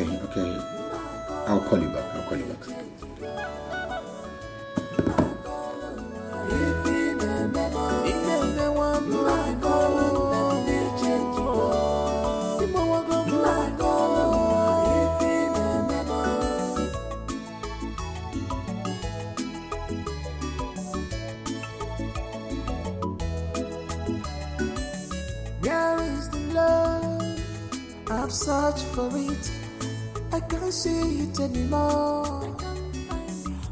Okay. I'll call you back. Where is the love? I've searched for it. I can't see it anymore.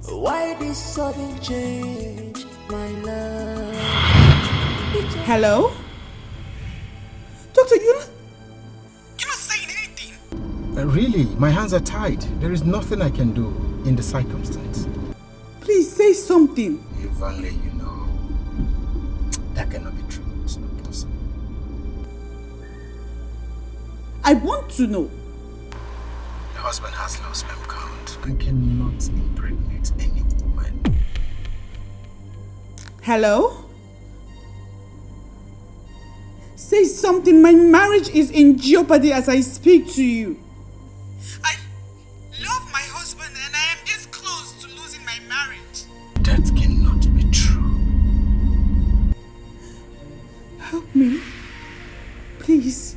Why this sudden change, my love? Hello? Doctor, you're not saying anything. Really, my hands are tied. There is nothing I can do in the circumstance. Please say something. If only you know. That cannot be true. It's not possible. I want to know. Your husband has low sperm count and cannot impregnate any woman. Hello? Say something. My marriage is in jeopardy as I speak to you. I love my husband and I am this close to losing my marriage. That cannot be true. Help me. Please.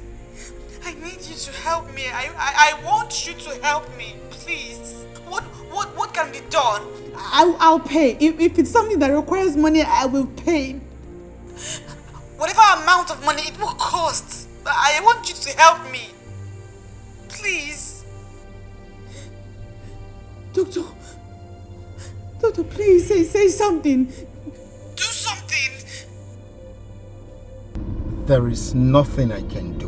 I need you to help me. I want you to help me. Please. What can be done? I'll pay. If it's something that requires money, I will pay. Whatever amount of money it will cost. I want you to help me. Please. Doctor, please say something. Do something. There is nothing I can do.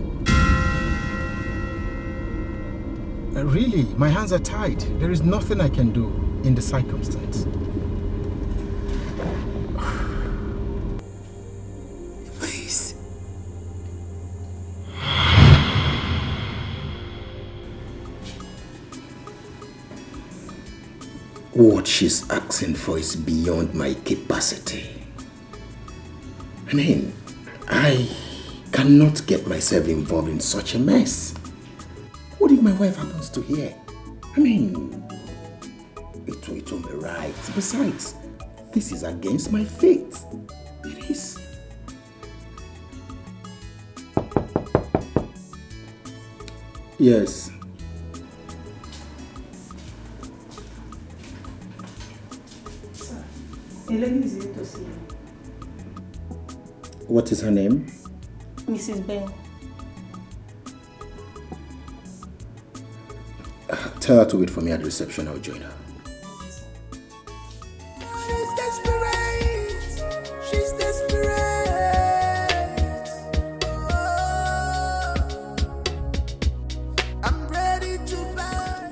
Really, my hands are tied. There is nothing I can do in the circumstance. Please. What she's asking for is beyond my capacity. I mean, I cannot get myself involved in such a mess. What if my wife happens to hear? I mean, it won't be right. Besides, this is against my faith. It is. Yes. Sir, a lady is here to see you. What is her name? Mrs. Bell. Tell her to wait for me at the reception. I'll join her. She's desperate. I'm ready to buy.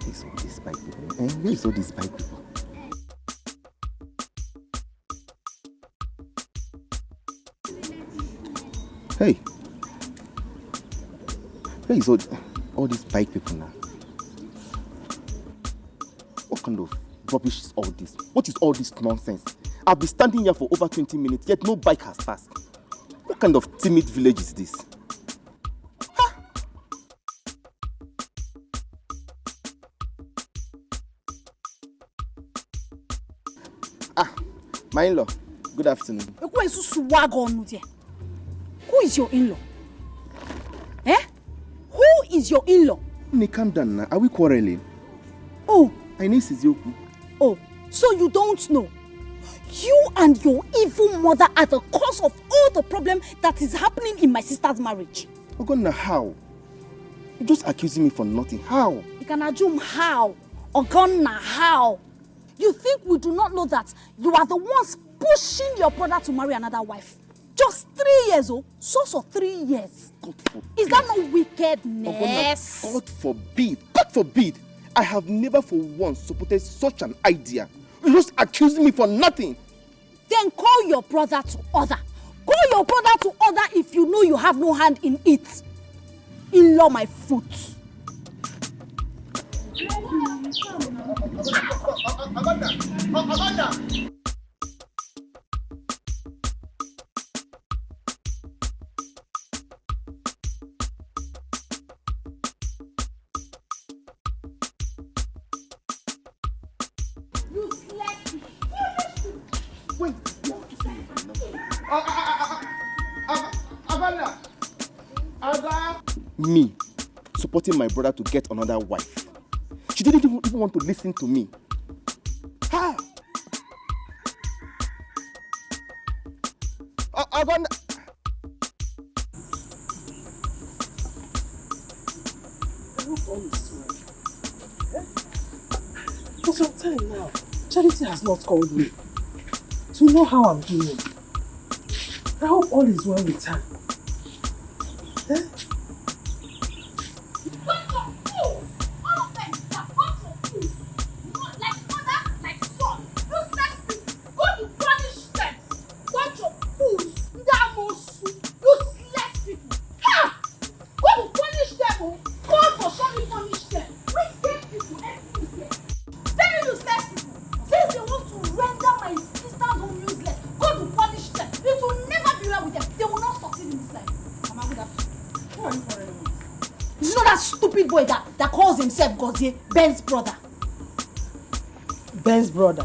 Where's all these bike people? Where's all these bike people? Hey. Where is all these bike people now? What kind of rubbish is all this? What is all this nonsense? I've been standing here for over 20 minutes, yet no bike has passed. What kind of timid village is this? Huh? My in-law. Good afternoon. Who is your in-law? Eh? Who is your in-law? Calm down now. Are we quarreling? Oh. I need Sizioku. Oh, so you don't know? You and your evil mother are the cause of all the problem that is happening in my sister's marriage. Ogonna, how? You're just accusing me for nothing. How? You can assume how. Ogonna, how? You think we do not know that you are the ones pushing your brother to marry another wife? Just 3 years, oh? So 3 years. God forbid. Is that not wickedness? Ogonna, God forbid. God forbid. I have never for once supported such an idea. You're just accusing me for nothing. Then call your brother to order. Call your brother to order if you know you have no hand in it. In-law my foot. Amanda! Me supporting my brother to get another wife. She didn't even want to listen to me. Ha! Agana. For some time now, Charity has not called me to know how I'm doing. I hope all is well with her. Eh? Ben's brother. Ben's brother?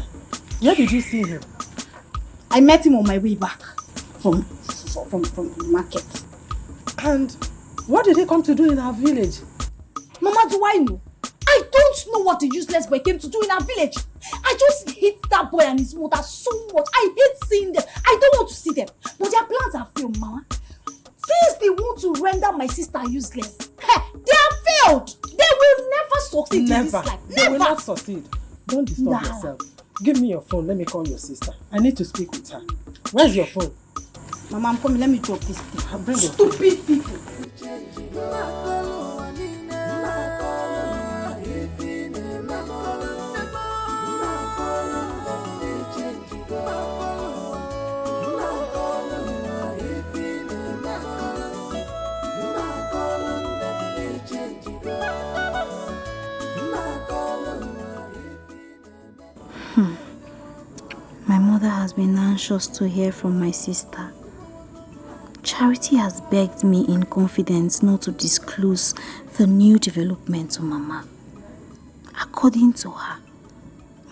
Where did you see him? I met him on my way back from the market. And what did he come to do in our village? Mama, do I know? I don't know what the useless boy came to do in our village. I just hate that boy and his mother so much. I hate seeing them. I don't want to see them. But their plans are failed, Mama. Since they want to render my sister useless, they are failed. They will never succeed in this life. Never. They will not succeed. Don't disturb yourself. Give me your phone. Let me call your sister. I need to speak with her. Where's your phone? Mama, I'm coming. Let me drop this thing. I'll bring Stupid people. My mother has been anxious to hear from my sister. Charity has begged me in confidence not to disclose the new development to Mama. According to her,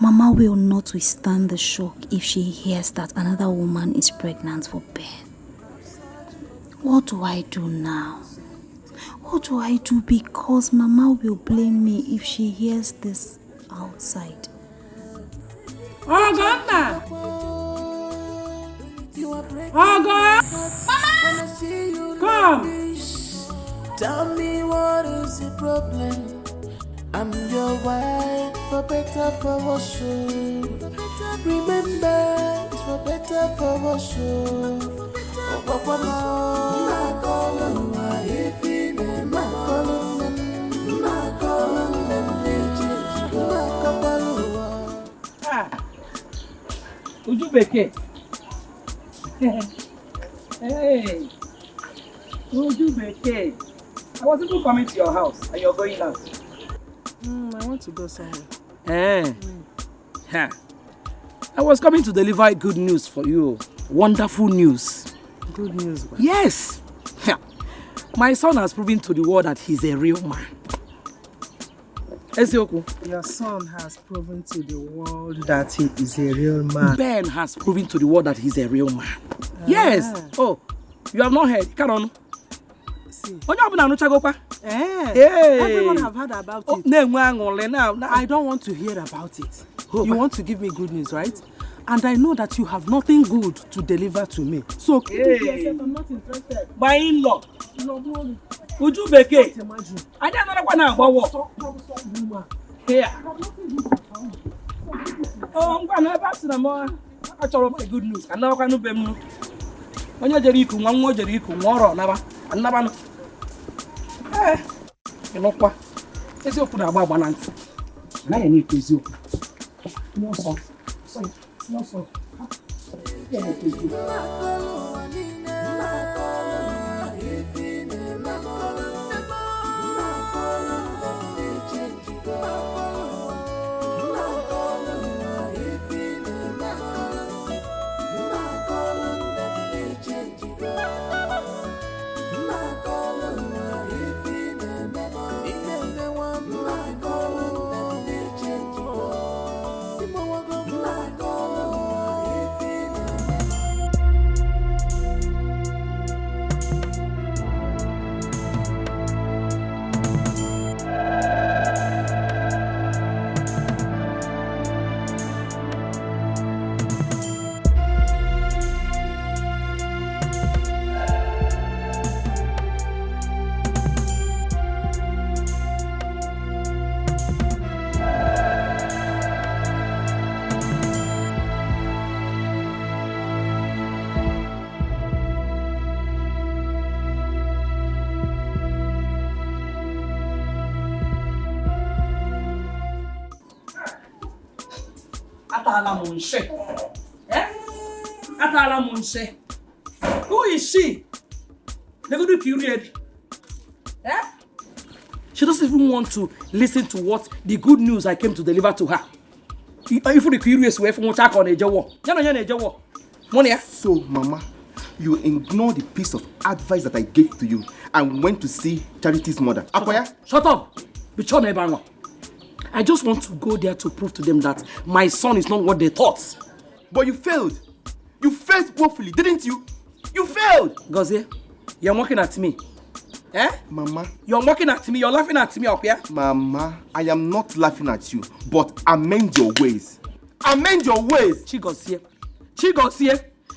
Mama will not withstand the shock if she hears that another woman is pregnant for Ben. What do I do now? What do I do? Because Mama will blame me if she hears this outside. Oh, God! Oh, God! Mama! Come! Tell me what is the problem? I'm your wife, for better, for worse. Remember, it's for better, for worse. Uju Beke. Hey. Uju Beke. I was even coming to your house and you're going out. I want to go somewhere. Ha. I was coming to deliver good news for you. Wonderful news. Good news, man. Yes. My son has proven to the world that he's a real man. Esioku. Your son has proven to the world that he is a real man. Ben has proven to the world that he's a real man. Yes. Oh, you have not heard. Carry on. See. Everyone have heard about it. Now. I don't want to hear about it. You want to give me good news, right? And I know that you have nothing good to deliver to me. So keep it to yourself. I'm not interested. My in-law. Uju Beke. I don't know what now. Here. Oh, I'm going to have to more. I told my good news. And now I can't be more. When you're Jericho, one more Jericho, more never. And never. You know what? It's your put about one. Now I need to you. No, sir. No, sir. Atala Monshe. Eh? Atala Monshe. Who is she? They go do period. Eh? She doesn't even want to listen to what the good news I came to deliver to her. If the curious way from attack on a jaw. Money. So, Mama, you ignore the piece of advice that I gave to you and went to see Charity's mother. Akoya? Shut up! I just want to go there to prove to them that my son is not what they thought. But you failed. You failed woefully, didn't you? You failed! Gozie, you're mocking at me. Eh? Mama. You're mocking at me, you're laughing at me up here. Mama, I am not laughing at you, but amend your ways. Amend your ways! Chigozie,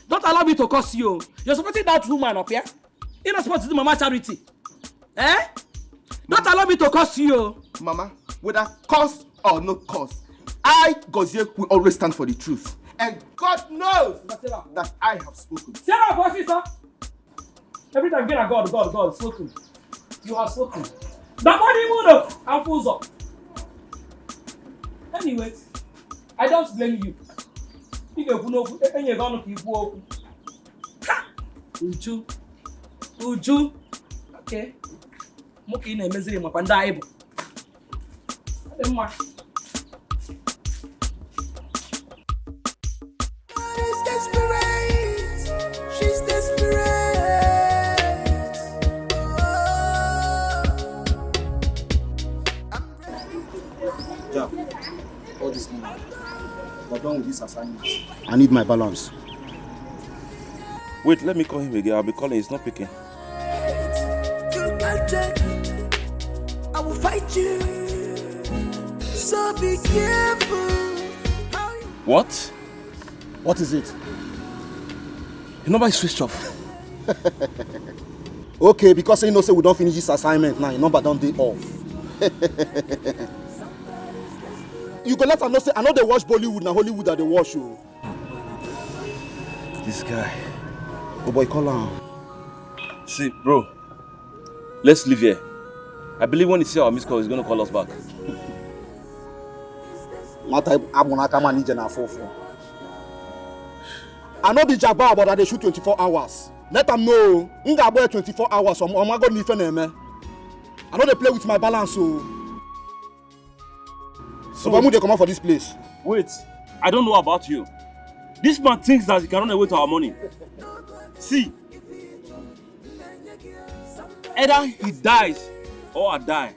don't allow me to curse you. You're supporting that woman up here. You're not supposed to do Mama Charity. Eh? Don't allow me to curse you. Mama, whether curse or no curse, I, Gozie, will always stand for the truth. And God knows that I have spoken. Sarah, boss, sir. Every time get a God, spoken. You have spoken. The money mood I'm full up. Anyways, I don't blame you. You can know and you're gonna keep walking. Uju. Okay. Moki in a misery, my pandaibo. She's desperate. She's desperate. Jack, all this money. We're done with this assignment. I need my balance. Wait, let me call him again. I'll be calling. He's not picking. You can't check. I will fight you. So be careful. What? What is it? Your number is switched off. Okay, because you know say we don't finish this assignment now, your number don't be off. You go let her know say I know they watch Bollywood, now Hollywood that they watch you. This guy. Oh boy, call her. See, bro. Let's leave here. I believe when he sees our missed call, he's going to call us back. I know the Jabba, but they shoot 24 hours. Let them know. Nga boy 24 hours. I know they play with my balance. So when they come out for this place? Wait, I don't know about you. This man thinks that he can run away to our money. See, either he dies or I die.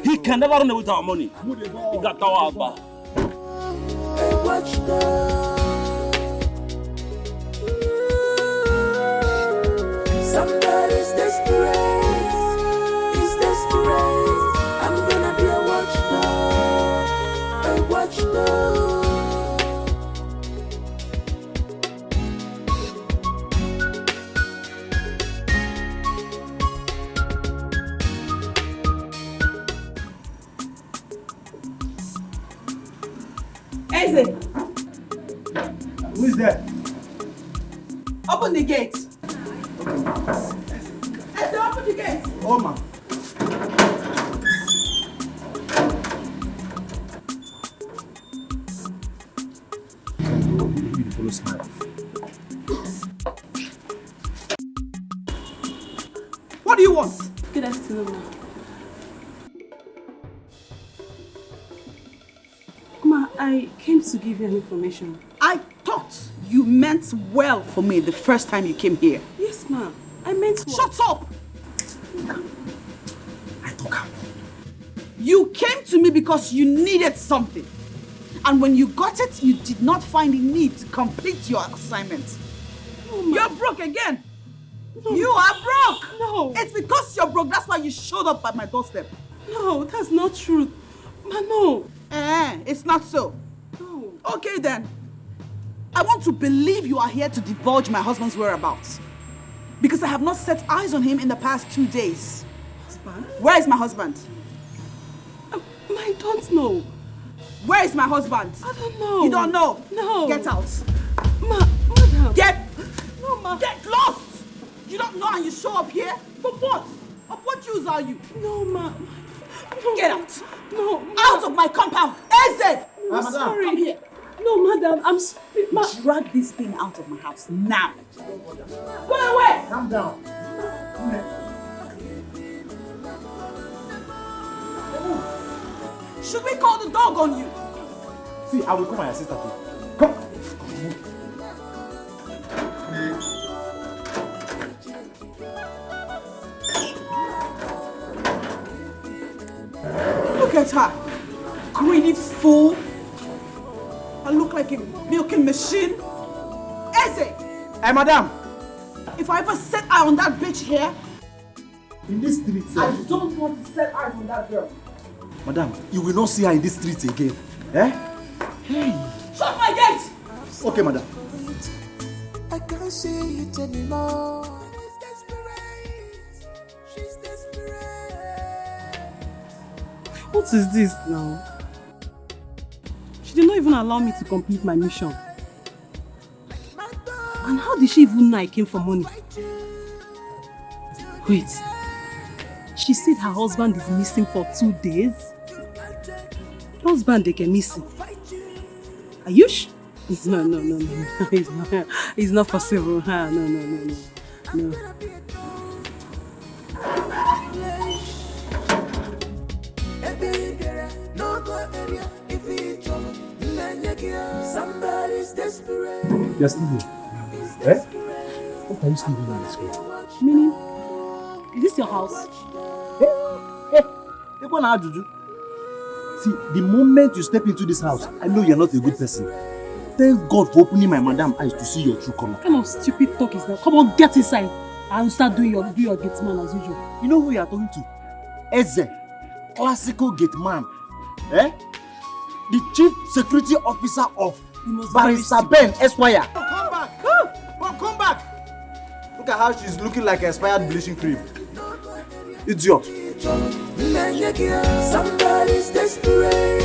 He can never run away to our money. He got our back. Somebody's desperate. He's desperate. I'm gonna be a watchdog. A watchdog. Eze, Who is there? open the gate. Eze, open the gate. Oh man. Follow smile. What do you want? Good afternoon, Ma, I came to give you an information. I thought you meant well for me the first time you came here. Yes, ma. I meant well. Shut up! I took her. You came to me because you needed something. And when you got it, you did not find the need to complete your assignment. No, ma. You're broke again. No. You are broke. No. It's because you're broke. That's why you showed up at my doorstep. No, that's not true. Ma, no. It's not so. No. Okay then. I want to believe you are here to divulge my husband's whereabouts. Because I have not set eyes on him in the past 2 days. Husband? Where is my husband? I don't know. Where is my husband? I don't know. You don't know? No. Get out. Madam. No, ma. Get lost! You don't know and you show up here? For what? Of what use are you? No, ma. No. Get out. No, ma. Out of my compound. Eze! I'm sorry. Come here. No, madam, I'm sorry. Drag this thing out of my house now. Go away! Calm down. Should we call the dog on you? See, I will call my assistant. Come. Look at her. Greedy fool. I look like a milking machine. Eze! Hey, madam. If I ever set eye on that bitch here, In this street, I don't want to set eyes on that girl. madam, you will not see her in this street again. Eh? Shut my gate! Okay, madam. I can't see it anymore. She's desperate. She's desperate. What is this now? She did not even allow me to complete my mission. And how did she even know I came for money? Wait. She said her husband is missing for 2 days? Husband they can missing. Are you sure? No. It's not possible. No. Somebody's desperate. You're still here. Eh? What are you still doing in this school? Meaning, is this your house? See, the moment you step into this house, I know you're not a good person. Thank God for opening my madam eyes to see your true color. What kind of stupid talk is that? Come on, get inside and start doing your gate man as usual. You know who you are talking to? Eze, classical gate man. Eh? The chief security officer of Barrister Ben Esquire. Come back! Come back! Look at how she's looking like expired bleaching cream. Idiot. Somebody's desperate.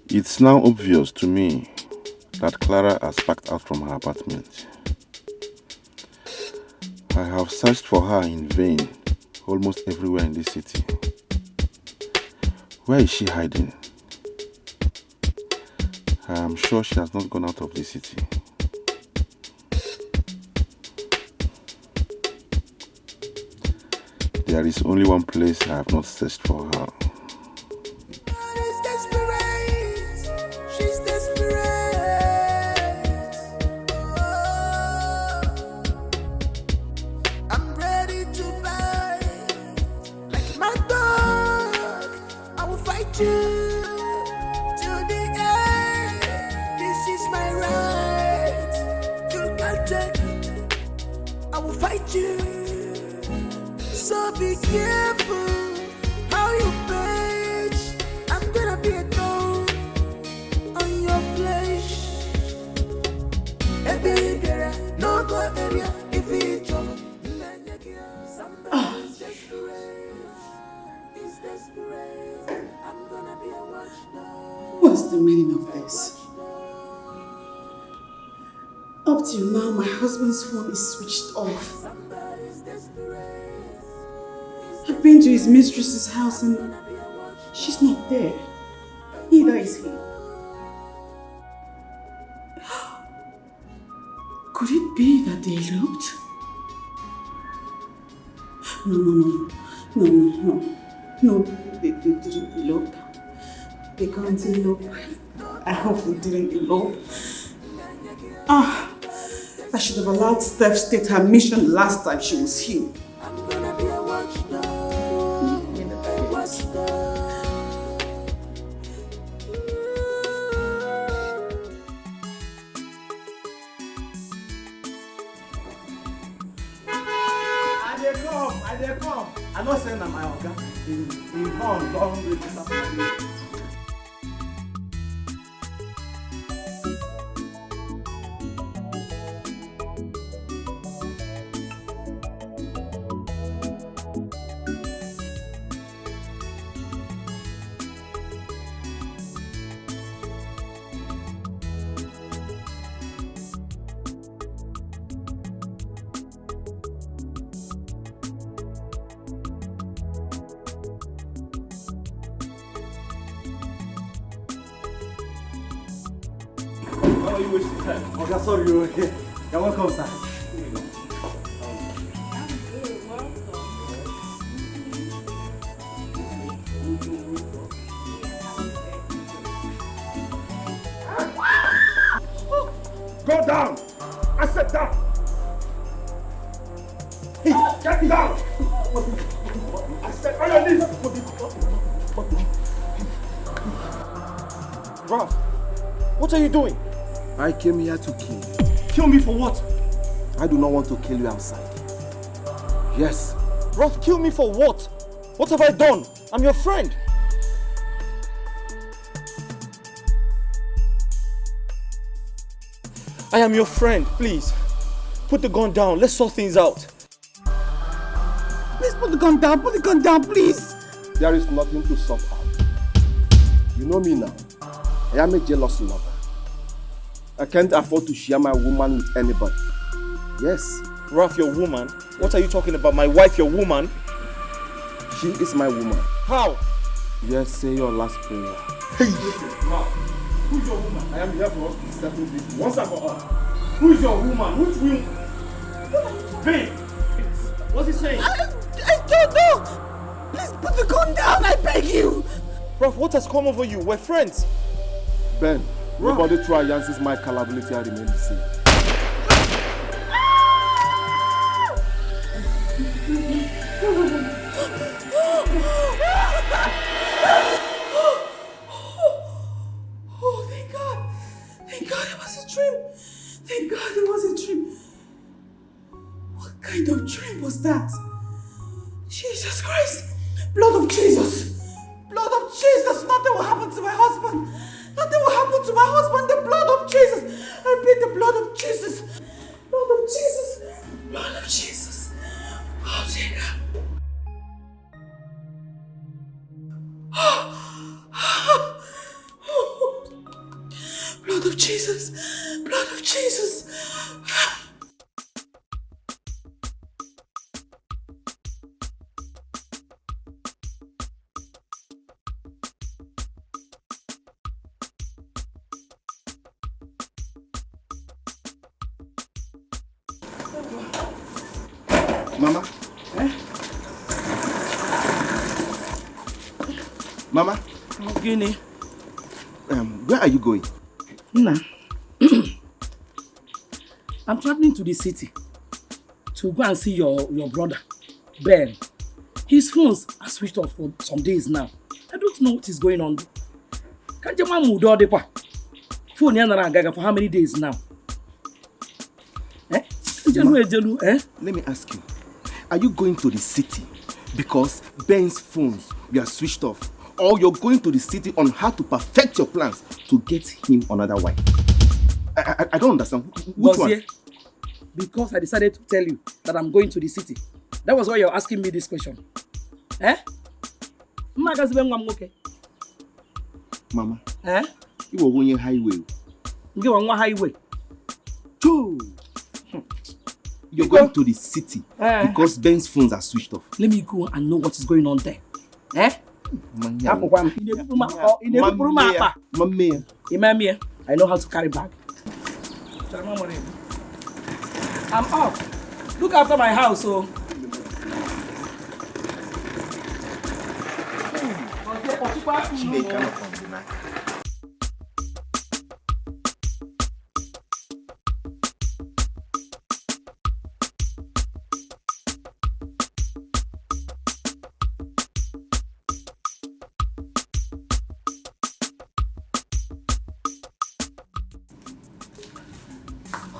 It's now obvious to me that Clara has packed out from her apartment. I have searched for her in vain almost everywhere in this city. Where is she hiding? I am sure she has not gone out of the city. There is only one place I have not searched for her. She's desperate. I'm ready to bite like my dog. I will fight you to the end. This is my right. You can't take it. I will fight you. So be careful how you bitch. I'm gonna be a dog on your flesh. No go area if it's trouble. Somebody's desperate. I'm gonna be a watchdog. What's the meaning of this? Up till now, my husband's phone is switched off. I've been to his mistress's house and she's not there. Neither is he. Could it be that they eloped? No, they didn't elope. They can't elope. I hope they didn't elope. I should have allowed Steph state her mission last time she was here. I'm gonna be a watchdog. I dey come. I know say na my oga. In horn don register for me. you wasting time? Okay, sorry, you're okay. You're welcome, sir. Go down! I said down! Hey, get down! I said on your knees! Ralph, what are you doing? I came here to kill you. Kill me for what? I do not want to kill you outside. Yes. Ralph, kill me for what? What have I done? I'm your friend. I am your friend, please. Put the gun down. Let's sort things out. Please put the gun down. Put the gun down, please. There is nothing to sort out. You know me now. I am a jealous lover. I can't afford to share my woman with anybody. Yes. Ralph, your woman? What are you talking about? My wife, your woman? She is my woman. How? Yes, say your last prayer. Hey! Ralph, who's your woman? I am here for us to settle this once and for all. Who is your woman? Which woman? Babe! What's he saying? I don't know. Please put the gun down, I beg you. Ralph, what has come over you? We're friends. Ben, nobody try Yancy's my capability I remain the same. Oh, thank God. Thank God it was a dream. Thank God it was a dream. What kind of dream was that? Jesus Christ. Blood of Jesus. Blood of Jesus. Nothing will happen to my husband. Nothing will happen to my husband. The blood of Jesus. I plead the blood of Jesus. Blood of Jesus. Blood of Jesus. Oh, dear God. Blood of Jesus. Blood of Jesus. Mama? Mama? Guinea. Where are you going? Nah. I'm traveling to the city to go and see your brother, Ben. His phones are switched off for some days now. I don't know what is going on. Can't you move all the pa? Phone yana for how many days now? Eh? Let me ask you. Are you going to the city because Ben's phones were switched off? Or you're going to the city on how to perfect your plans to get him another wife? I don't understand. Which one? Because I decided to tell you that I'm going to the city. That was why you're asking me this question. Eh? Mama. Eh? You were on your highway. You on what highway? Choo! You're going to the city because Ben's phones are switched off. Let me go and know what is going on there. Eh? I know how to carry bag. I'm off. Look after my house, so.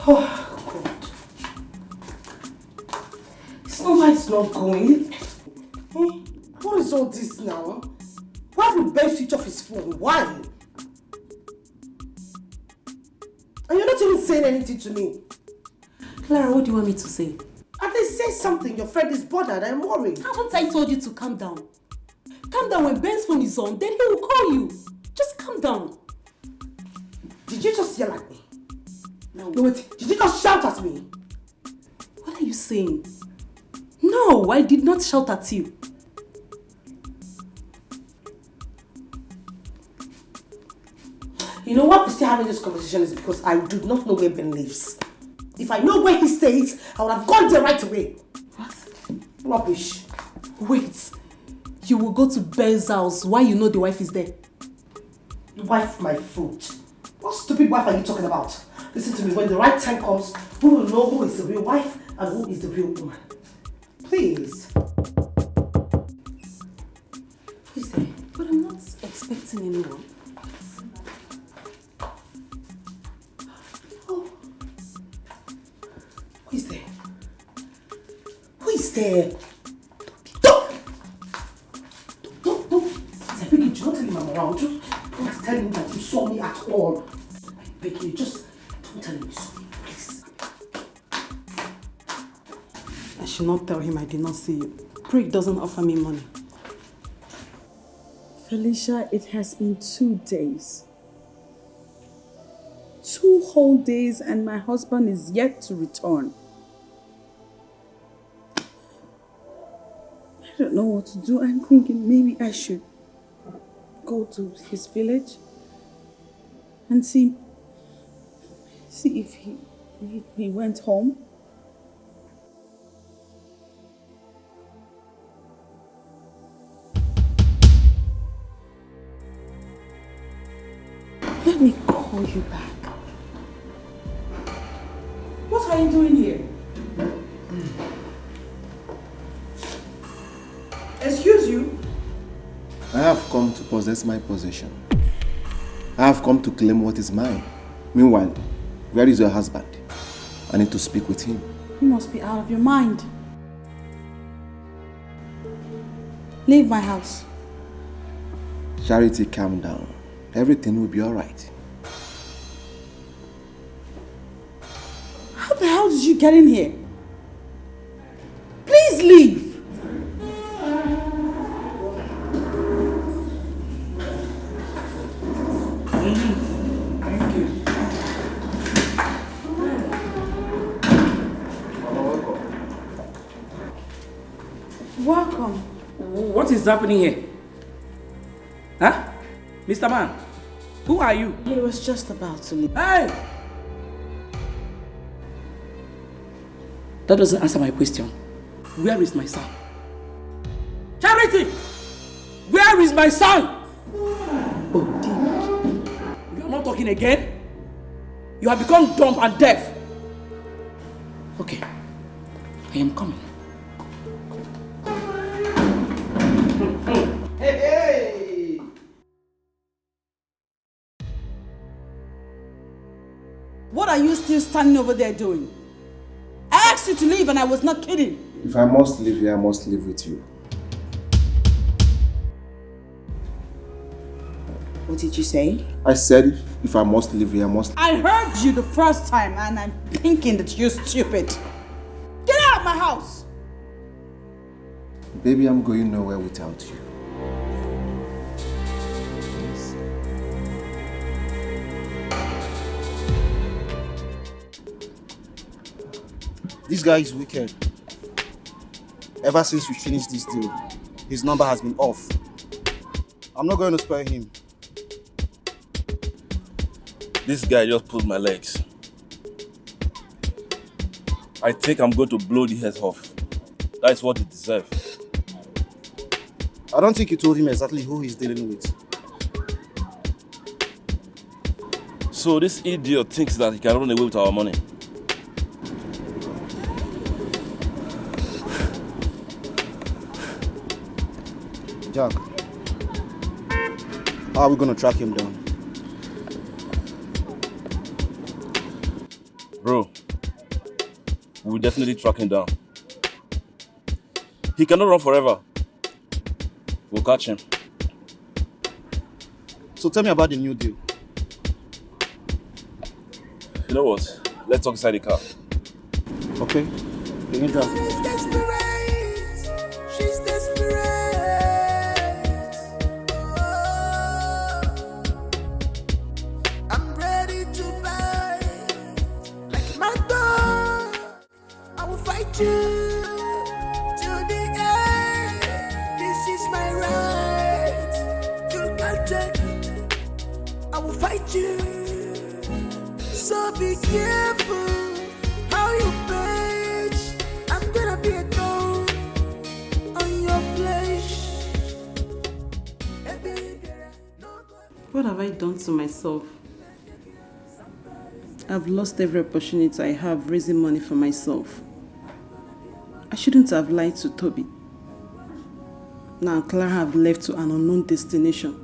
Oh, God. It's not why it's not going. What is all this now? Why would Ben switch off his phone? Why? And you're not even saying anything to me. Clara, what do you want me to say? At least say something. Your friend is bothered. I'm worried. Haven't I told you to calm down? Calm down when Ben's phone is on, then he will call you. Just calm down. Did you just yell at me? No. No, wait. Did you just shout at me? What are you saying? No, I did not shout at you. You know why we're still having this conversation is because I do not know where Ben lives. If I know where he stays, I would have gone there right away. What? Rubbish. Wait. You will go to Ben's house while you know the wife is there? The wife, my foot. What stupid wife are you talking about? Listen to me, when the right time comes, we will know who is the real wife and who is the real woman. Please. Who is there? But I'm not expecting anyone. Oh. Who is there? Who is there? Don't! I beg you, do not tell him I'm around. Don't tell him that you saw me at all. I beg you, just don't tell him you saw me, please. I should not tell him I did not see you. Craig doesn't offer me money. Felicia, it has been 2 days. 2 whole days and my husband is yet to return. I don't know what to do. I'm thinking maybe I should go to his village and see if he went home. Let me call you back. What are you doing here? Excuse you? I have come to possess my possession. I have come to claim what is mine. Meanwhile, where is your husband? I need to speak with him. You must be out of your mind. Leave my house. Charity, calm down. Everything will be alright. How the hell did you get in here? Please leave. Thank you. Welcome. What is happening here? Huh? Mr. Man, who are you? He was just about to leave. Hey! That doesn't answer my question. Where is my son? Charity! Where is my son? Oh, dear. You are not talking again? You have become dumb and deaf. Okay, I am coming. Hey! What are you still standing over there doing? I asked you to leave and I was not kidding. If I must live here, I must live with you. What did you say? I said if I must live here, I must... I heard you the first time and I'm thinking that you're stupid. Get out of my house! Baby, I'm going nowhere without you. This guy is wicked. Ever since we finished this deal, his number has been off. I'm not going to spare him. This guy just pulled my legs. I think I'm going to blow the heads off. That is what he deserves. I don't think you told him exactly who he's dealing with. So this idiot thinks that he can run away with our money. Jack, how are we going to track him down? Bro, we'll definitely track him down. He cannot run forever. We'll catch him. So tell me about the new deal. You know what? Let's talk inside the car. Okay, you can drive. She's desperate. She's desperate. Oh, I'm ready to buy like my dog. I will fight you to the end. This is my right. You can't take it. I will fight fight you. So be careful how you page. I'm gonna be a thorn on your flesh. What have I done to myself? I've lost every opportunity I have raising money for myself. I shouldn't have lied to Toby. Now Clara have left to an unknown destination.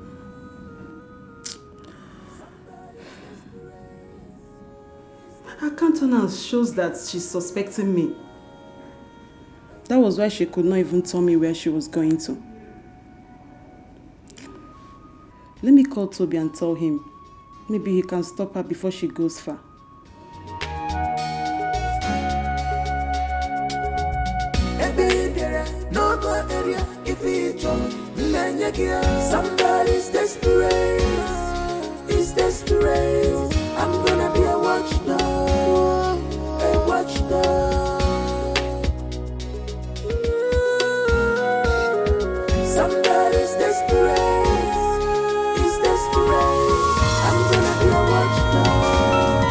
Her countenance shows that she's suspecting me. That was why she could not even tell me where she was going to. Let me call Toby and tell him. Maybe he can stop her before she goes far. Somebody's desperate. He's desperate. I'm gonna be a watchdog. A watchdog. Somebody's desperate. He's desperate. I'm gonna be a watchdog.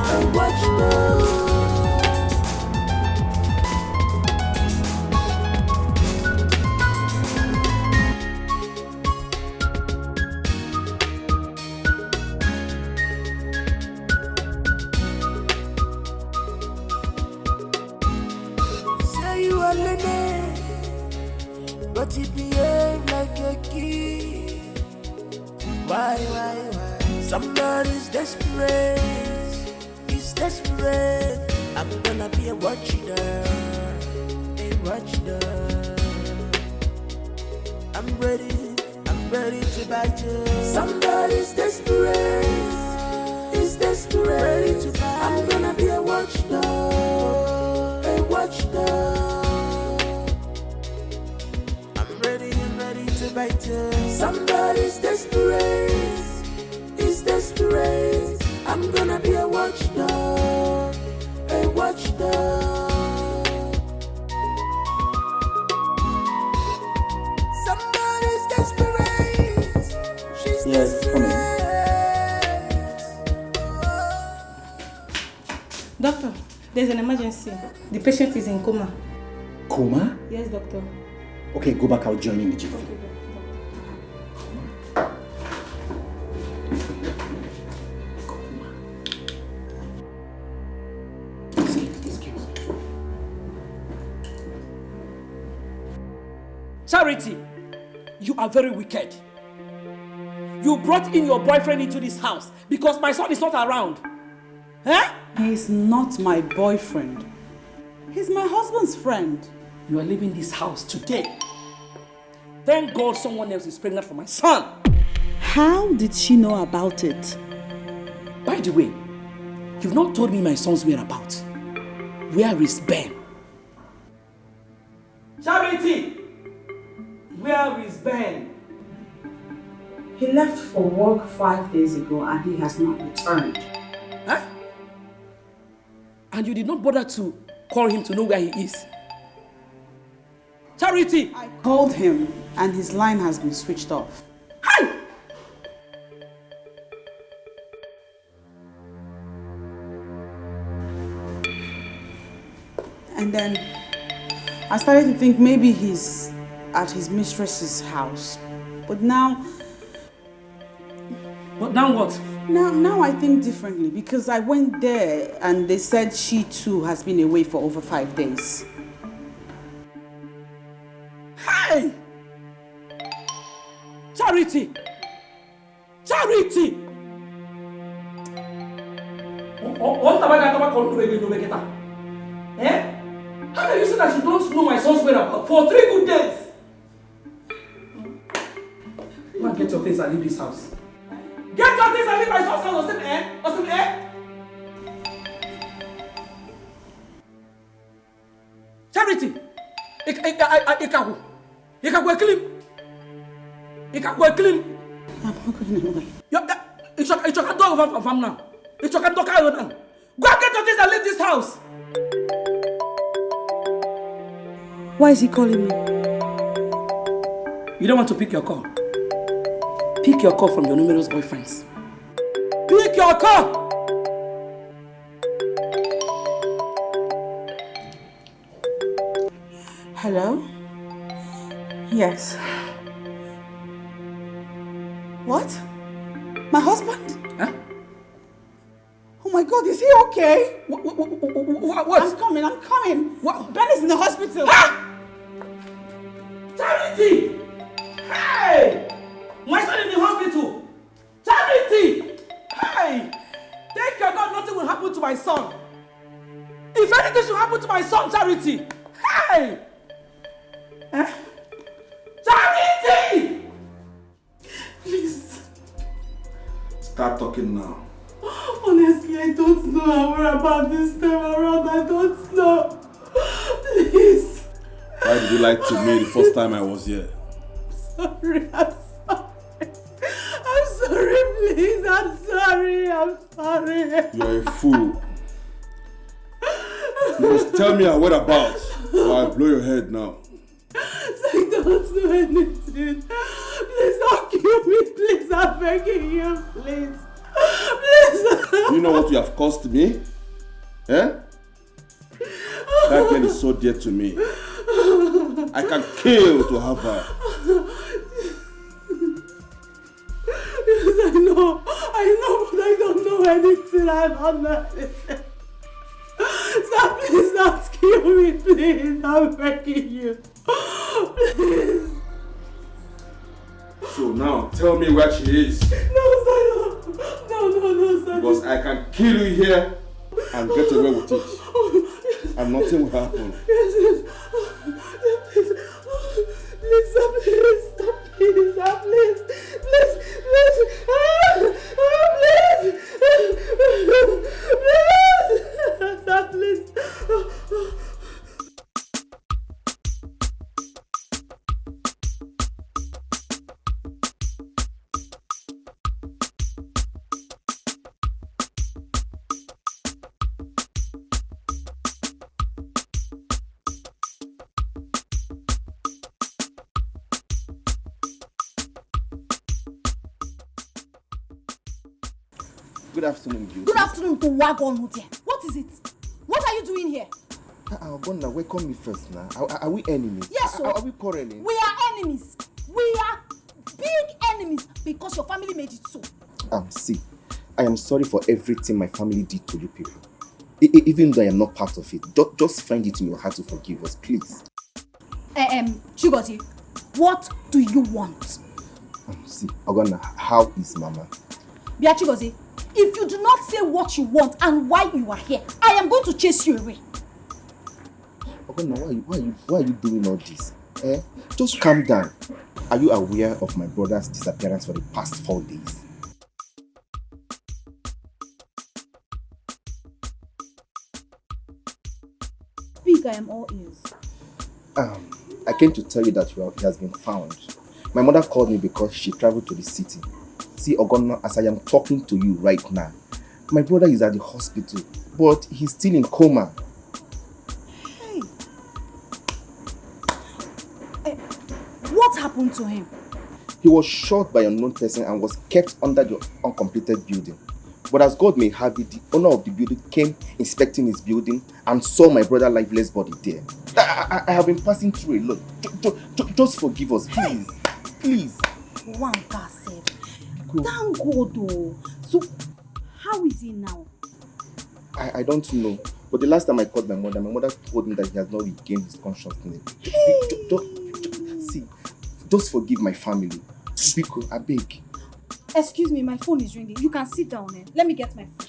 A watchdog. But he behave like a kid. Why? Somebody's desperate. He's desperate. I'm gonna be a watchdog. A watchdog. I'm ready to bite you. Somebody's desperate. He's desperate. I'm gonna be a watchdog. A watchdog. Somebody's desperate. He's desperate. I'm gonna be a watchdog. A watchdog. Somebody's desperate. She's desperate. Doctor, there's an emergency. The patient is in coma. Coma? Yes, doctor. Okay, go back. I'll join you in the jiffy. Okay. Charity, you are very wicked. You brought in your boyfriend into this house because my son is not around. Huh? He's not my boyfriend. He's my husband's friend. You are leaving this house today. Thank God someone else is pregnant for my son. How did she know about it? By the way, you've not told me my son's whereabouts. Where is Ben? Charity! Where is Ben? He left for work 5 days ago and he has not returned. Huh? And you did not bother to call him to know where he is? Charity! I called him and his line has been switched off. Hi! And then I started to think maybe he's at his mistress's house. But now... But now what? Now I think differently because I went there and they said she too has been away for over 5 days. Hey! Charity! Charity! What have I called you? Eh? How can you say that you don't know my son's whereabouts for 3 good days? Go and get your things and leave this house. Get your things and leave my son's house, Charity! Ikaku clean. I'm not going anywhere. It's your dog of now. It's your dog. Go and get your things and leave this house. Why is he calling me? You don't want to pick your call. Pick your call from your numerous boyfriends. Pick your car. Hello? Yes. What? My husband? Huh? Oh my God, is he okay? What? I'm coming. What? Ben is in the hospital. Ah! Charity! Hey! My son in the hospital! Charity! Hey! Thank your God nothing will happen to my son. If anything should happen to my son, Charity! Hey! Charity! Please. Start talking now. Honestly, I don't know how we're about this time around. I don't know. Please. Why did you lie to me the first time I was here? I'm sorry, please. I'm sorry. You're a fool. You must tell me your whereabouts or I'll blow your head now. I don't know anything. Please don't kill me. Please, I'm begging you. Please. Do you know what you have cost me? Eh? That girl is so dear to me. I can kill to have her. Yes, I know, but I don't know anything. I don't know anything. Stop, please don't kill me, please. I'm begging you. Please. So now, tell me where she is. No, sir. Because I can kill you here and get away with it. And nothing will happen. Yes. Please, sir, please. Good afternoon, Beauty. Good afternoon to Wagon Hotel. What is it? What are you doing here? Gonna welcome me first now. Are we enemies? Yes, sir. Are we quarreling? We are enemies. We are big enemies because your family made it so. See, I am sorry for everything my family did to you people. Even though I am not part of it, just find it in your heart to forgive us, please. Chigoti, what do you want? See, Ogonna, how is Mama? Bia Chigozie, if you do not say what you want and why you are here, I am going to chase you away. Ogonna, why are you doing all this? Just calm down. Are you aware of my brother's disappearance for the past 4 days? Speak, I am all ears. I came to tell you that he has been found. My mother called me because she traveled to the city. See, Ogonna, as I am talking to you right now, my brother is at the hospital, but he's still in coma. Hey. What happened to him? He was shot by an unknown person and was kept under the uncompleted building. But as God may have it, the owner of the building came inspecting his building and saw my brother's lifeless body there. I have been passing through a lot. Just forgive us, please. Please. One said. Thank God, though. So, how is he now? I don't know. But the last time I called my mother told me that he has not regained his consciousness. See, just forgive my family. Biko, I beg. Excuse me, my phone is ringing. You can sit down. Let me get my phone.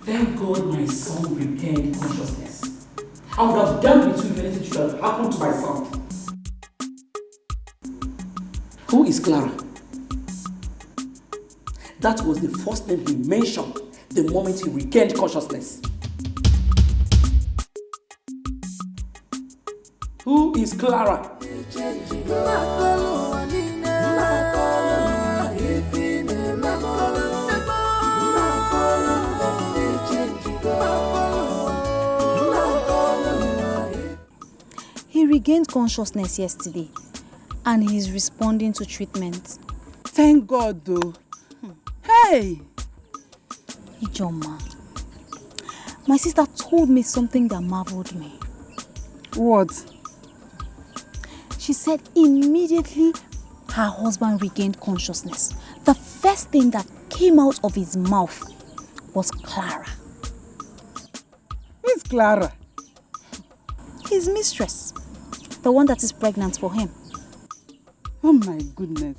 Thank God my son regained consciousness. I would have done with you if anything should have happened to my son. Who is Clara? That was the first name he mentioned the moment he regained consciousness. Who is Clara? regained consciousness yesterday and he's responding to treatment. Thank God though. Hey! Ijoma, my sister told me something that marveled me. What? She said immediately her husband regained consciousness, the first thing that came out of his mouth was Clara. Who's Clara? His mistress, the one that is pregnant for him. Oh my goodness.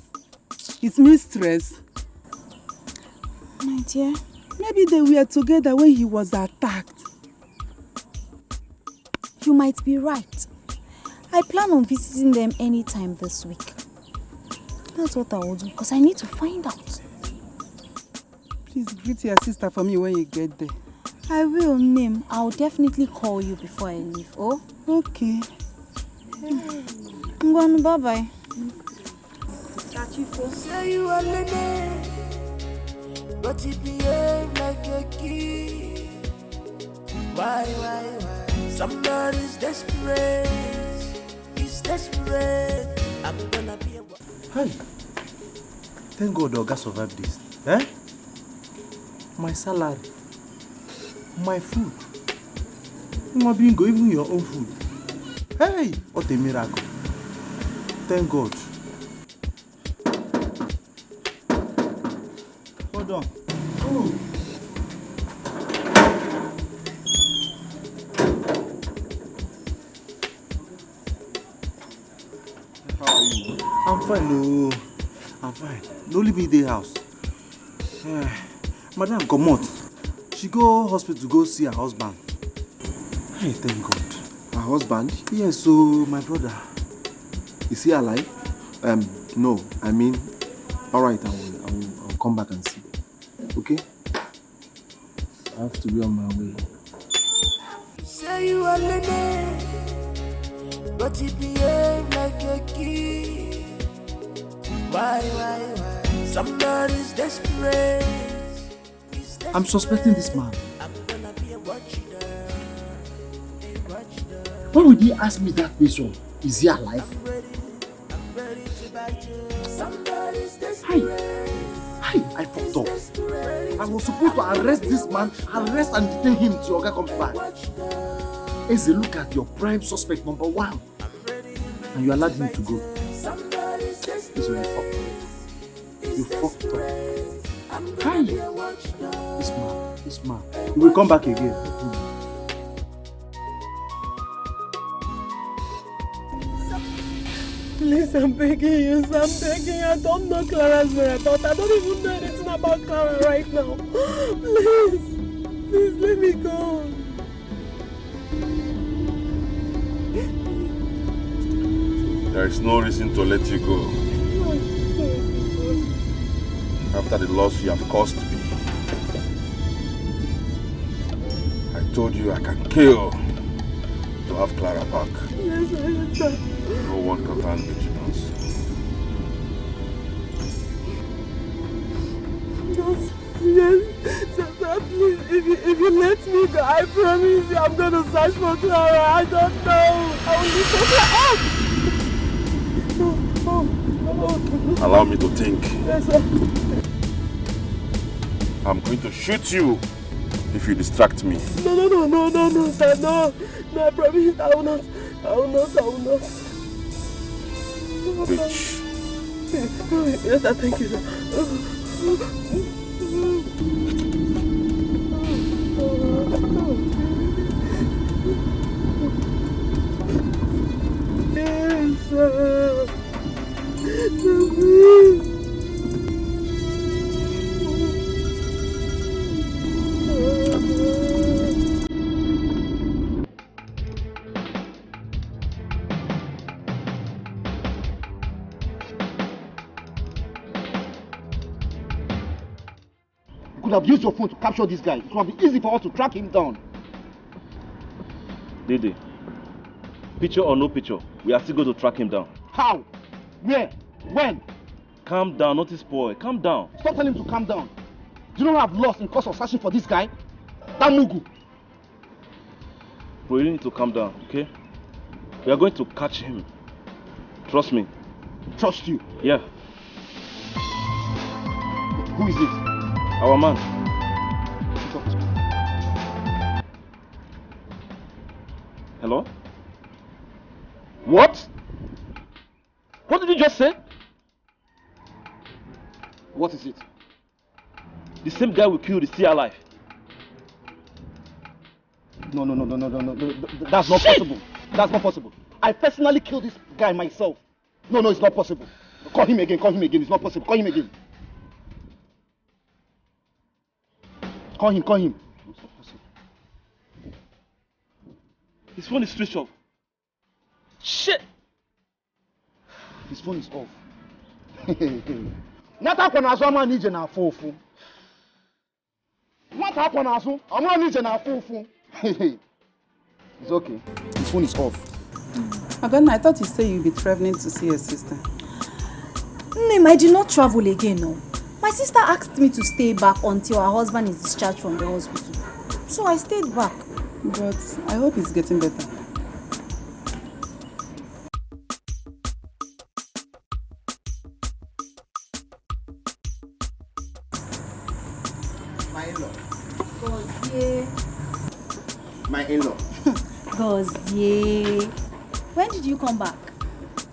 His mistress? My dear. Maybe they were together when he was attacked. You might be right. I plan on visiting them anytime this week. That's what I will do, because I need to find out. Please greet your sister for me when you get there. I will, Nim. I'll definitely call you before I leave, oh? Okay. Ngwan, bye-bye. Say you are Lene, but you behave like a kid. Why? Somebody's desperate. He's desperate. I'm gonna be a... Hi. Thank God Oga survived this. Eh? My salary. My food. My bingo, even your own food. Hey! What a miracle. Thank God. Hold on. Oh. How are you? I'm fine, no. I'm fine. No leave me the house. Madam, come out. She go hospital to go see her husband. Hey, thank God. Her husband? Yes, so my brother. Is he alive? No. I mean, alright, I'll come back and see. Okay? I have to be on my way. Say you are Lene, but you behave like a kid. Why? Somebody's desperate. I'm suspecting this man. Why would he ask me that question? Is he alive? Hi, I fucked up. I was supposed to arrest this man, arrest and detain him till Oga comes back. Eze, look at your prime suspect number 1. And you allowed him to go. Eze, you fucked up. You fucked up. Hi. This man. He will come back again. Please, I'm begging you, I'm begging. I don't know Clara's whereabouts. I don't even know anything about Clara right now. Please, let me go. There is no reason to let you go. After the loss you have caused me. I told you I can kill to have Clara back. Yes, sir. No one can find vigilance. Yes, sir, please, if you let me go, I promise you I'm going to search for Clara. I don't know. I will leave for Clara. Allow me to think. Yes, sir. I'm going to shoot you if you distract me. No, sir, no, I promise I will not. Bitch. Yes, sir, thank you, sir. Yes, sir. You could have used your phone to capture this guy. It would have been easy for us to track him down. Dede, picture or no picture, we are still going to track him down. How? Where? When? Calm down, not this boy. Calm down. Stop telling him to calm down. Do you know what I've lost in course of searching for this guy? That Mugu. Bro, you need to calm down, okay? We are going to catch him. Trust me. Trust you? Yeah. Who is it? Our man. Hello? What? What did you just say? What is it? The same guy we killed is still alive. No. That's not possible. That's not possible. I personally killed this guy myself. No, it's not possible. Call him again. It's not possible. Call him again. Call him. It's not possible. His phone is switched off. Shit! His phone is off. What happened as I'm nije na fufu? What happened as I'm nije na fufu? It's okay. His phone is off. Agana, I thought you said you'd be traveling to see your sister. Name, I did not travel again, no. My sister asked me to stay back until her husband is discharged from the hospital. So I stayed back. But I hope he's getting better. My in-law. Gozie. My in-law. Gozie. When did you come back?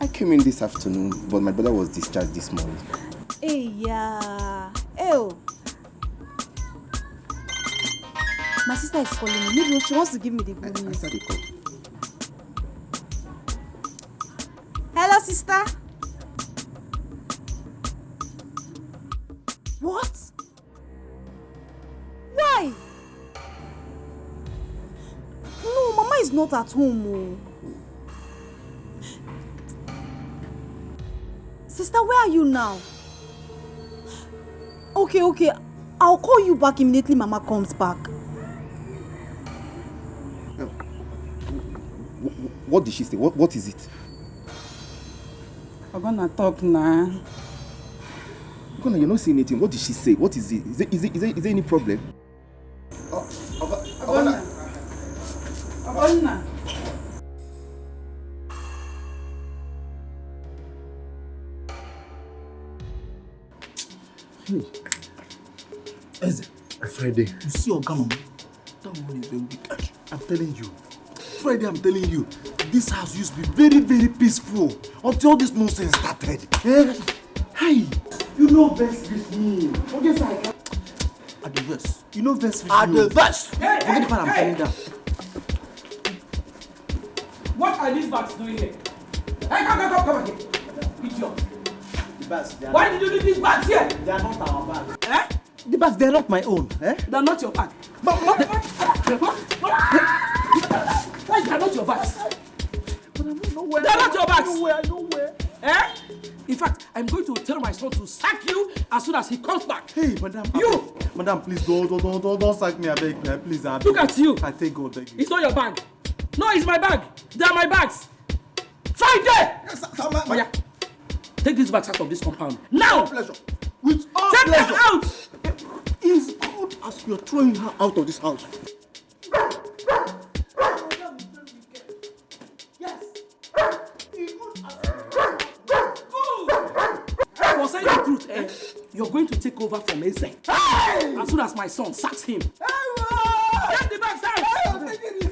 I came in this afternoon, but my brother was discharged this morning. Hey, yeah. Ew. My sister is calling me. Maybe she wants to give me the good news. Answer the call. Hello, sister. What? Why? No, Mama is not at home. Oh. Sister, where are you now? Okay. I'll call you back immediately Mama comes back. What did she say? What is it? I'm gonna talk now. You're not saying anything. What did she say? What is it? Is there any problem? Agana. Hey, Eze, Friday, you see Ogama? That one is very wicked. I'm telling you. Friday, I'm telling you, this house used to be very, very peaceful until all this nonsense started. Eh? Hey, you know verse with me. Forget I can. At the verse. You know verse with me. At the verse. Hey, Forget the part I'm telling them. What are these bags doing here? Hey, come again. Idiot. The bags, why did you leave these bags here? They are not our bags. Eh? The bags, they are not my own. Eh? They are not your bag. Why they are not your bags? But I'm nowhere. They are not your bags. Nowhere. Eh? In fact, I'm going to tell my son to sack you as soon as he comes back. Hey, madam. You! Madam, please don't sack me. I beg me. Please, I beg. Look at you. I take God, beg you. It's not your bag. No, it's my bag. They are my bags. Find them! Yes, Oh, yeah. Take these bags out of this compound. Now! Pleasure. With all Take pleasure. them out! It's good as you're throwing her out of this house. Yes. For saying the truth, you're going to take over from Eze. As soon as my son sacks him. Get the bags out! Take it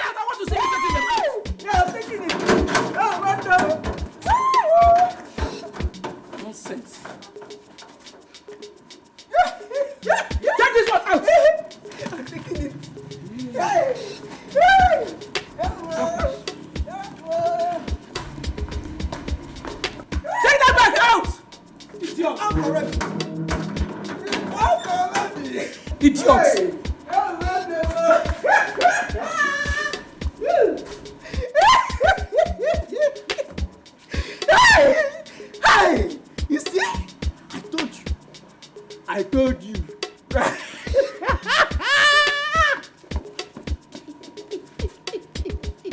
out! I want to see you taking them out! Yeah, I'm taking it. Oh, Nonsense. Take this one out! I'm taking it. Take that back out! Idiot! I'm correct. Idiot! Hey! You see? I told you.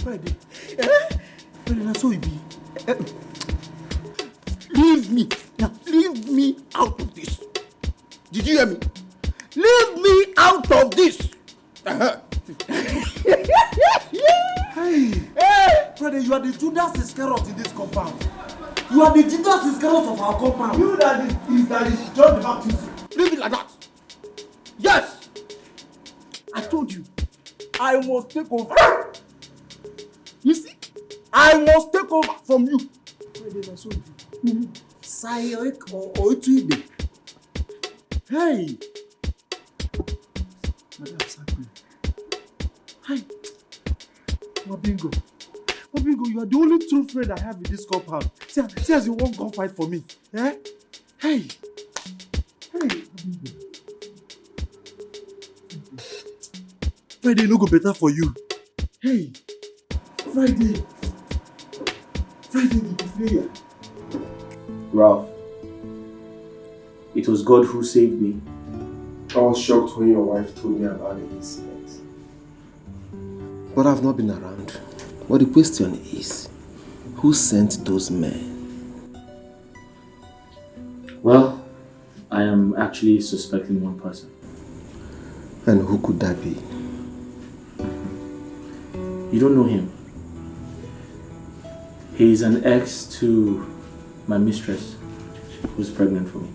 Friday. Friday, that's so it be. Leave me. Now, leave me out of this. Did you hear me? Leave me out of this. Hey. Friday, you are the Judas Iscariot in this compound. You are the Judas Iscariot of our compound. You that is John the Baptist. Leave it like that. Yes! I told you. I must take over. You see? I must take over from you. Sayek or Oituide. Hey! Madam Sakwe. Hi. Mabingo, you are the only true friend I have in this compound. See as you won't go fight for me. Eh? Hey! Mabingo. Friday no go better for you. Hey! Friday will be failure. Ralph, it was God who saved me. I was shocked when your wife told me about the incident. But I've not been around. But the question is, who sent those men? Well, I am actually suspecting one person. And who could that be? You don't know him. He is an ex to my mistress, who's pregnant for me.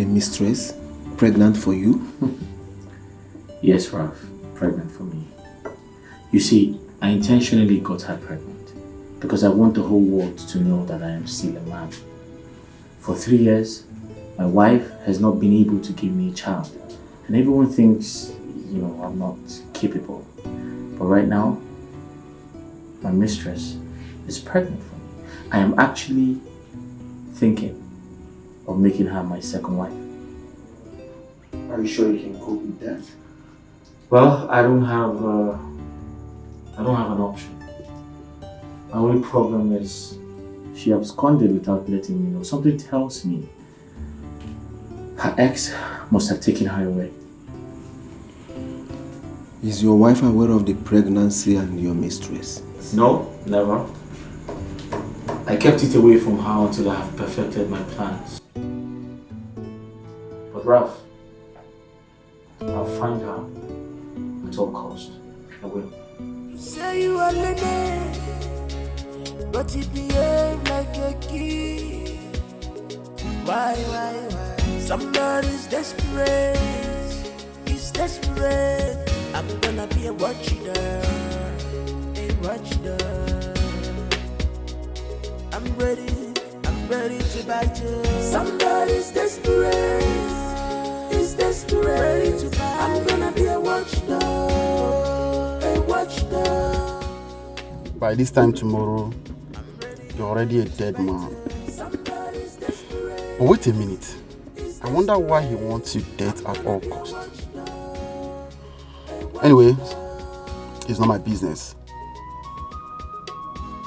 A mistress? Pregnant for you? Yes, Ralph. Pregnant for me. You see, I intentionally got her pregnant because I want the whole world to know that I am still a man. For 3 years, my wife has not been able to give me a child. And everyone thinks, I'm not capable. But right now, my mistress is pregnant for me. I am actually thinking of making her my second wife. Are you sure you can cope with that? Well, I don't have an option. My only problem is she absconded without letting me know. Something tells me her ex must have taken her away. Is your wife aware of the pregnancy and your mistress? No, never. I kept it away from her until I have perfected my plans. But Ralph, I'll find her at all cost. I will. Say you are lady, but you behave like a kid. Why? Somebody's desperate. He's desperate. I'm gonna be a watchdog. I'm ready to bite you. Somebody's desperate. He's desperate to bite. I'm gonna be a watchdog. By this time tomorrow, you're already a dead man. But wait a minute. I wonder why he wants you dead at all costs. Anyway, it's not my business.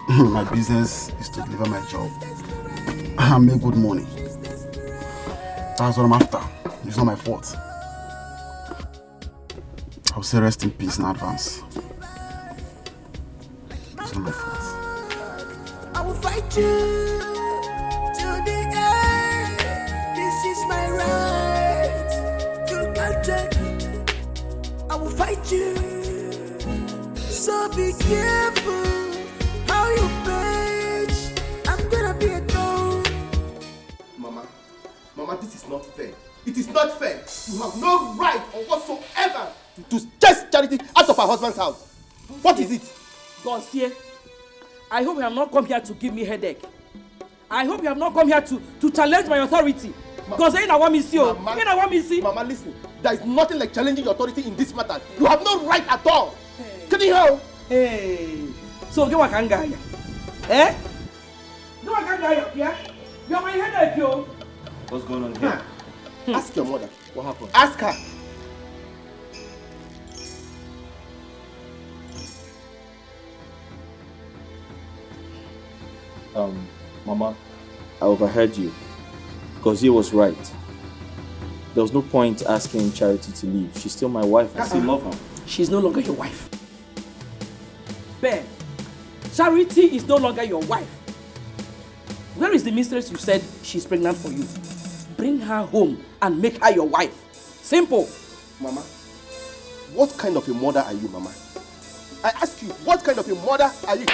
My business is to deliver my job and make good money. That's what I'm after. It's not my fault. I'll say rest in peace in advance. It's not my fault. I will fight you to the end. This is my right. You can't take it. I will fight you. So be careful how you bitch. I'm gonna be a dog. Mama, this is not fair. It is not fair. You have no right or whatsoever to chase Charity out of her husband's house. What is it? Gonsier, I hope you have not come here to give me headache. I hope you have not come here to challenge my authority. Because I want me see. Mama, listen. There is nothing like challenging your authority in this matter. You have no right at all. Can you hear? Hey. So get what can guy? Eh? No, I can't guy up here. You're my headache, yo. What's going on here? Ask your mother. What happened? Ask her. Mama, I overheard you. Because he was right. There was no point asking Charity to leave. She's still my wife. I still love her. She's no longer your wife. Ben, Charity is no longer your wife. Where is the mistress you said she's pregnant for you? Bring her home and make her your wife. Simple. Mama, what kind of a mother are you, Mama? I ask you, what kind of a mother are you?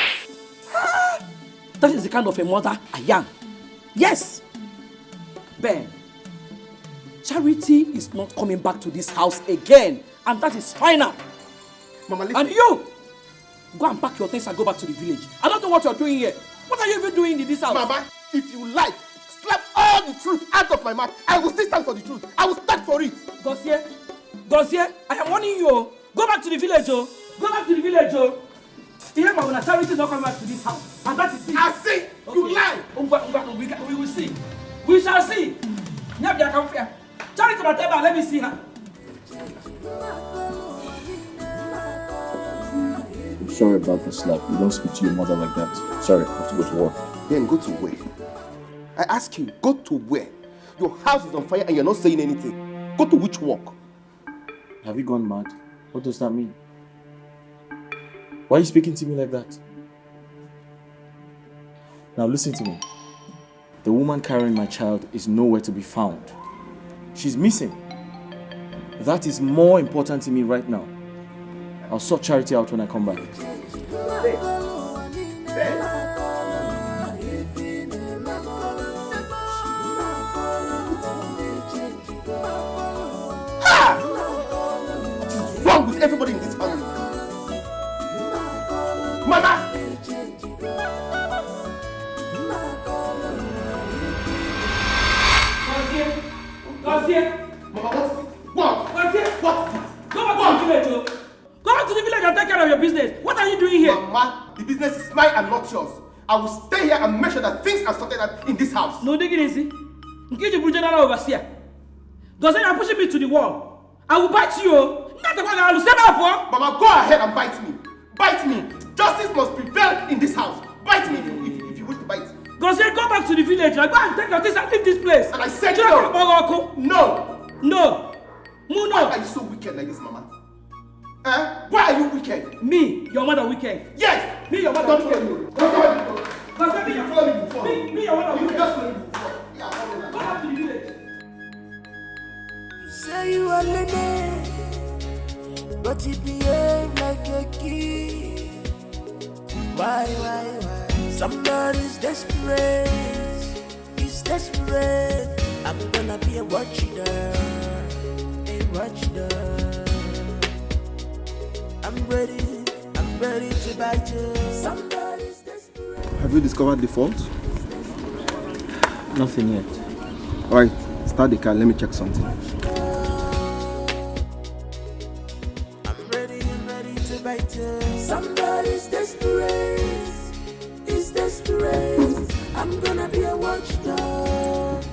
That is the kind of a mother I am. Yes. Ben, Charity is not coming back to this house again. And that is final. Mama, listen. And you, go and pack your things and go back to the village. I don't know what you're doing here. What are you even doing in this house? Mama, if you like, slap all the truth out of my mouth. I will still stand for the truth. I will stand for it. Gossier, I am warning you. Go back to the village, oh. Go back to the village, oh. Here, my Charity is not coming back to this house. And that is it. I see. Okay. You lie. We will see. We shall see. Charity, let me see her. I'm sorry about the slap. You don't speak to your mother like that. Sorry, I have to go to work. Then go to where? I ask you, go to where? Your house is on fire and you're not saying anything. Go to which work? Have you gone mad? What does that mean? Why are you speaking to me like that? Now listen to me. The woman carrying my child is nowhere to be found. She's missing. That is more important to me right now. I'll sort Charity out when I come back. What's wrong with everybody in this family? Mama! Gossier! Mama, what? Gossier! What? Go back to the village, oh. Go back to the village and take care of your business. What are you doing here? Mama, the business is mine and not yours. I will stay here and make sure that things are sorted out in this house. No, dig it easy. Get your general overseer. Gossier, you're pushing me to the wall. I will bite you. Mama, go ahead and bite me. Bite me. Justice must prevail in this house. Bite me if you wish to bite. Gossier, go back to the village. Go and take your things and leave this place. And I said no. No. No. Why are you so wicked like this, Mama? Why are you wicked? Me, your mother wicked. Yes. Me, your mother Don't wicked. follow me. Gossier, You follow me before. Me, your mother You wicked. just follow me before. Go back to the village. You say you are lady, but you behave like a kid. Why? Somebody's desperate. He's desperate. I'm gonna be a watchdog. I'm ready to bite you. Somebody's desperate. Have you discovered the fault? Nothing yet. Alright, start the car. Let me check something. I'm ready to bite you. Somebody's desperate. He's desperate. I'm gonna be a watchdog.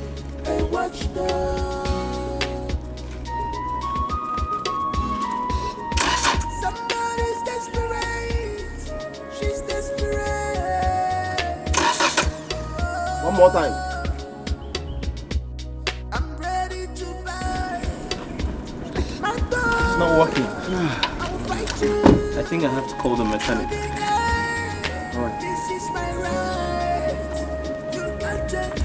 Somebody's desperate. She's desperate. One more time. I'm ready to bite. My It's dog. not working. I will fight you. I think I have to call the mechanic. Alright. This is my right. You can't take it.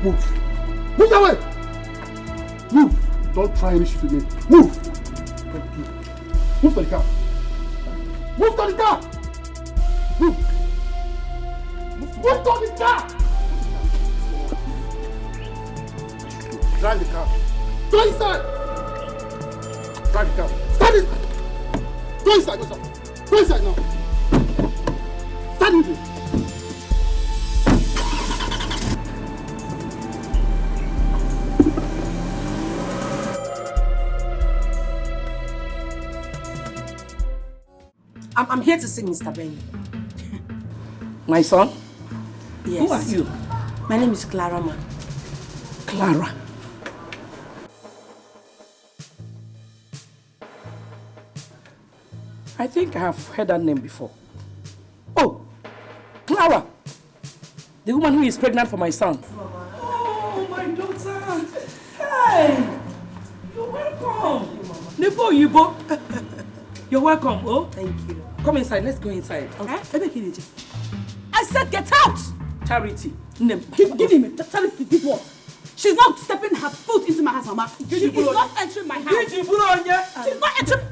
Move. Move that way. Move. Don't try any shit with me. Move. Thank you. Move to the car. Move to the car. Move. Move to the car. Drive the car. Go inside. Drive the car. Start it. Go inside. Go inside now. Start it. I'm here to see Mr. Ben. My son? Yes. Who are you? My name is Clara, ma. Clara. I think I have heard that name before. Oh, Clara. The woman who is pregnant for my son. Oh, my daughter. Hey, you're welcome. Nebo Yibo. You're welcome. Oh, thank you. Come inside. Let's go inside. Okay? I said get out! Charity. Give me. Charity did what? She's not stepping her foot into my house, Mama. She is not entering my house. She's not entering.